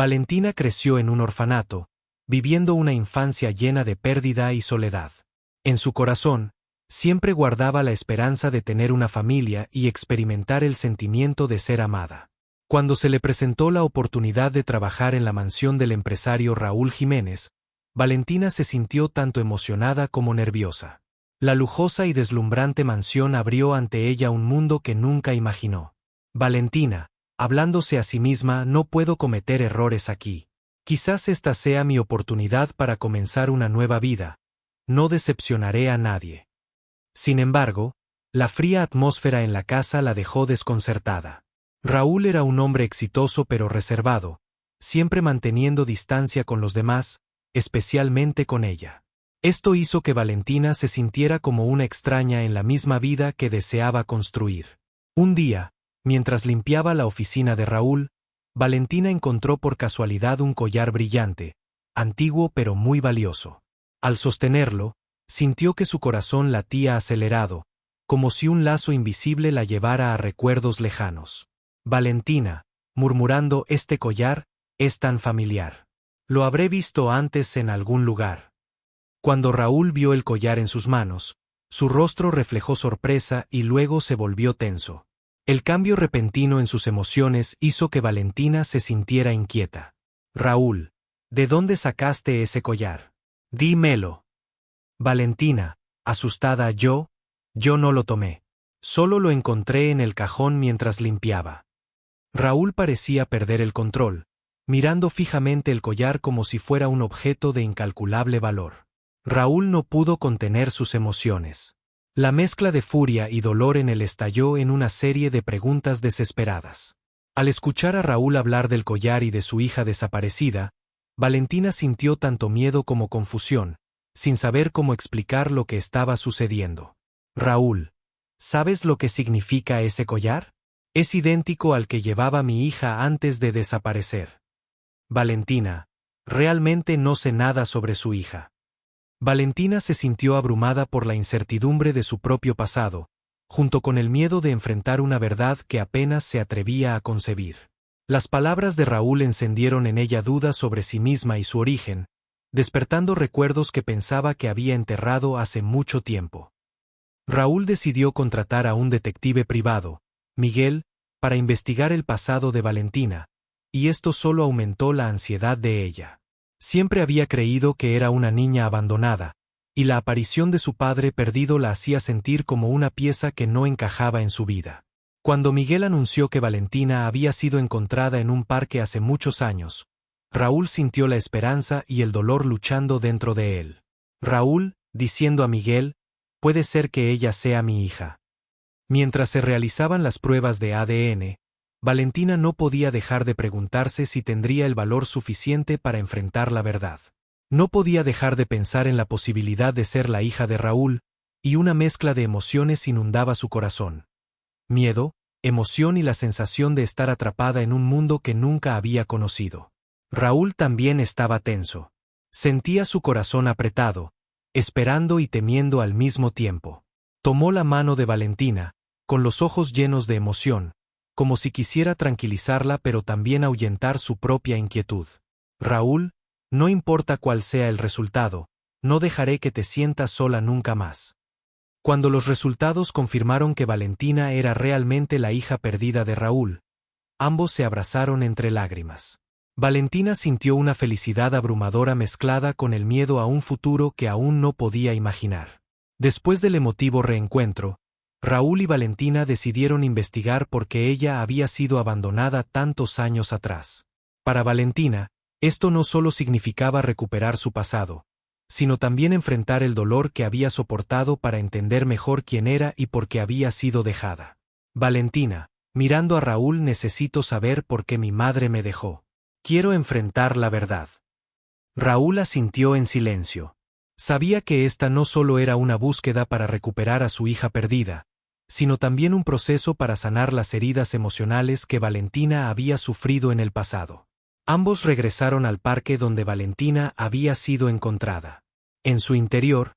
Valentina creció en un orfanato, viviendo una infancia llena de pérdida y soledad. En su corazón, siempre guardaba la esperanza de tener una familia y experimentar el sentimiento de ser amada. Cuando se le presentó la oportunidad de trabajar en la mansión del empresario Raúl Jiménez, Valentina se sintió tanto emocionada como nerviosa. La lujosa y deslumbrante mansión abrió ante ella un mundo que nunca imaginó. Valentina, hablándose a sí misma, no puedo cometer errores aquí. Quizás esta sea mi oportunidad para comenzar una nueva vida. No decepcionaré a nadie. Sin embargo, la fría atmósfera en la casa la dejó desconcertada. Raúl era un hombre exitoso pero reservado, siempre manteniendo distancia con los demás, especialmente con ella. Esto hizo que Valentina se sintiera como una extraña en la misma vida que deseaba construir. Un día, mientras limpiaba la oficina de Raúl, Valentina encontró por casualidad un collar brillante, antiguo pero muy valioso. Al sostenerlo, sintió que su corazón latía acelerado, como si un lazo invisible la llevara a recuerdos lejanos. Valentina, murmurando, este collar es tan familiar. Lo habré visto antes en algún lugar. Cuando Raúl vio el collar en sus manos, su rostro reflejó sorpresa y luego se volvió tenso. El cambio repentino en sus emociones hizo que Valentina se sintiera inquieta. Raúl, ¿de dónde sacaste ese collar? Dímelo. Valentina, asustada, yo no lo tomé. Solo lo encontré en el cajón mientras limpiaba. Raúl parecía perder el control, mirando fijamente el collar como si fuera un objeto de incalculable valor. Raúl no pudo contener sus emociones. La mezcla de furia y dolor en él estalló en una serie de preguntas desesperadas. Al escuchar a Raúl hablar del collar y de su hija desaparecida, Valentina sintió tanto miedo como confusión, sin saber cómo explicar lo que estaba sucediendo. Raúl, ¿sabes lo que significa ese collar? Es idéntico al que llevaba mi hija antes de desaparecer. Valentina, realmente no sé nada sobre su hija. Valentina se sintió abrumada por la incertidumbre de su propio pasado, junto con el miedo de enfrentar una verdad que apenas se atrevía a concebir. Las palabras de Raúl encendieron en ella dudas sobre sí misma y su origen, despertando recuerdos que pensaba que había enterrado hace mucho tiempo. Raúl decidió contratar a un detective privado, Miguel, para investigar el pasado de Valentina, y esto solo aumentó la ansiedad de ella. Siempre había creído que era una niña abandonada, y la aparición de su padre perdido la hacía sentir como una pieza que no encajaba en su vida. Cuando Miguel anunció que Valentina había sido encontrada en un parque hace muchos años, Raúl sintió la esperanza y el dolor luchando dentro de él. Raúl, diciendo a Miguel, puede ser que ella sea mi hija. Mientras se realizaban las pruebas de ADN, Valentina no podía dejar de preguntarse si tendría el valor suficiente para enfrentar la verdad. No podía dejar de pensar en la posibilidad de ser la hija de Raúl, y una mezcla de emociones inundaba su corazón. Miedo, emoción y la sensación de estar atrapada en un mundo que nunca había conocido. Raúl también estaba tenso. Sentía su corazón apretado, esperando y temiendo al mismo tiempo. Tomó la mano de Valentina, con los ojos llenos de emoción, como si quisiera tranquilizarla pero también ahuyentar su propia inquietud. Raúl, no importa cuál sea el resultado, no dejaré que te sientas sola nunca más. Cuando los resultados confirmaron que Valentina era realmente la hija perdida de Raúl, ambos se abrazaron entre lágrimas. Valentina sintió una felicidad abrumadora mezclada con el miedo a un futuro que aún no podía imaginar. Después del emotivo reencuentro, Raúl y Valentina decidieron investigar por qué ella había sido abandonada tantos años atrás. Para Valentina, esto no solo significaba recuperar su pasado, sino también enfrentar el dolor que había soportado para entender mejor quién era y por qué había sido dejada. Valentina, mirando a Raúl, necesito saber por qué mi madre me dejó. Quiero enfrentar la verdad. Raúl asintió en silencio. Sabía que esta no solo era una búsqueda para recuperar a su hija perdida, sino también un proceso para sanar las heridas emocionales que Valentina había sufrido en el pasado. Ambos regresaron al parque donde Valentina había sido encontrada. En su interior,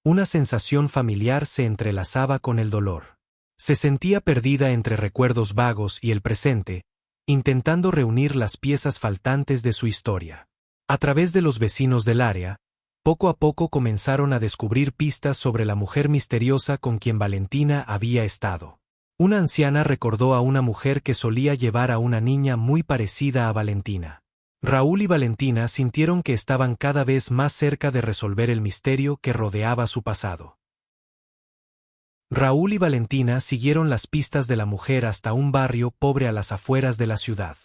una sensación familiar se entrelazaba con el dolor. Se sentía perdida entre recuerdos vagos y el presente, intentando reunir las piezas faltantes de su historia. A través de los vecinos del área, poco a poco comenzaron a descubrir pistas sobre la mujer misteriosa con quien Valentina había estado. Una anciana recordó a una mujer que solía llevar a una niña muy parecida a Valentina. Raúl y Valentina sintieron que estaban cada vez más cerca de resolver el misterio que rodeaba su pasado. Raúl y Valentina siguieron las pistas de la mujer hasta un barrio pobre a las afueras de la ciudad.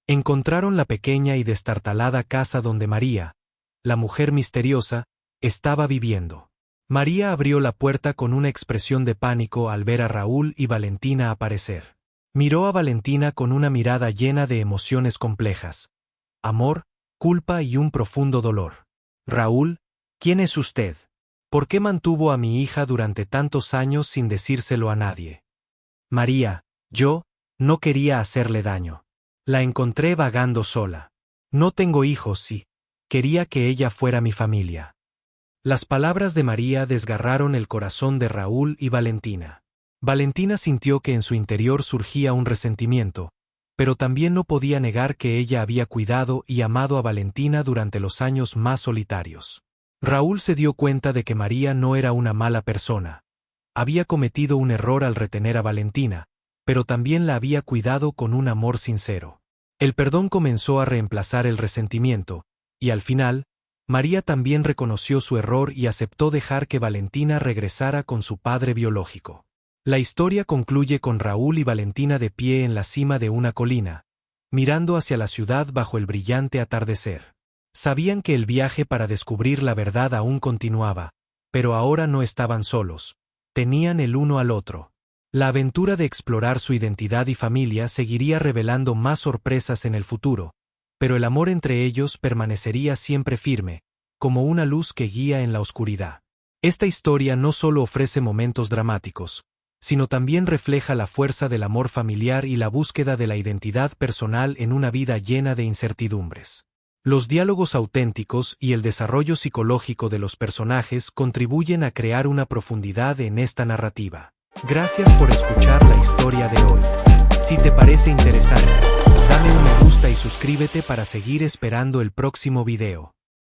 Encontraron la pequeña y destartalada casa donde María, la mujer misteriosa, estaba viviendo. María abrió la puerta con una expresión de pánico al ver a Raúl y Valentina aparecer. Miró a Valentina con una mirada llena de emociones complejas: amor, culpa y un profundo dolor. Raúl, ¿quién es usted? ¿Por qué mantuvo a mi hija durante tantos años sin decírselo a nadie? María, yo no quería hacerle daño. La encontré vagando sola. No tengo hijos y quería que ella fuera mi familia. Las palabras de María desgarraron el corazón de Raúl y Valentina. Valentina sintió que en su interior surgía un resentimiento, pero también no podía negar que ella había cuidado y amado a Valentina durante los años más solitarios. Raúl se dio cuenta de que María no era una mala persona. Había cometido un error al retener a Valentina, pero también la había cuidado con un amor sincero. El perdón comenzó a reemplazar el resentimiento, y al final, María también reconoció su error y aceptó dejar que Valentina regresara con su padre biológico. La historia concluye con Raúl y Valentina de pie en la cima de una colina, mirando hacia la ciudad bajo el brillante atardecer. Sabían que el viaje para descubrir la verdad aún continuaba, pero ahora no estaban solos, tenían el uno al otro. La aventura de explorar su identidad y familia seguiría revelando más sorpresas en el futuro, pero el amor entre ellos permanecería siempre firme, como una luz que guía en la oscuridad. Esta historia no solo ofrece momentos dramáticos, sino también refleja la fuerza del amor familiar y la búsqueda de la identidad personal en una vida llena de incertidumbres. Los diálogos auténticos y el desarrollo psicológico de los personajes contribuyen a crear una profundidad en esta narrativa. Gracias por escuchar la historia de hoy. Si te parece interesante, dale un me gusta y suscríbete para seguir esperando el próximo video.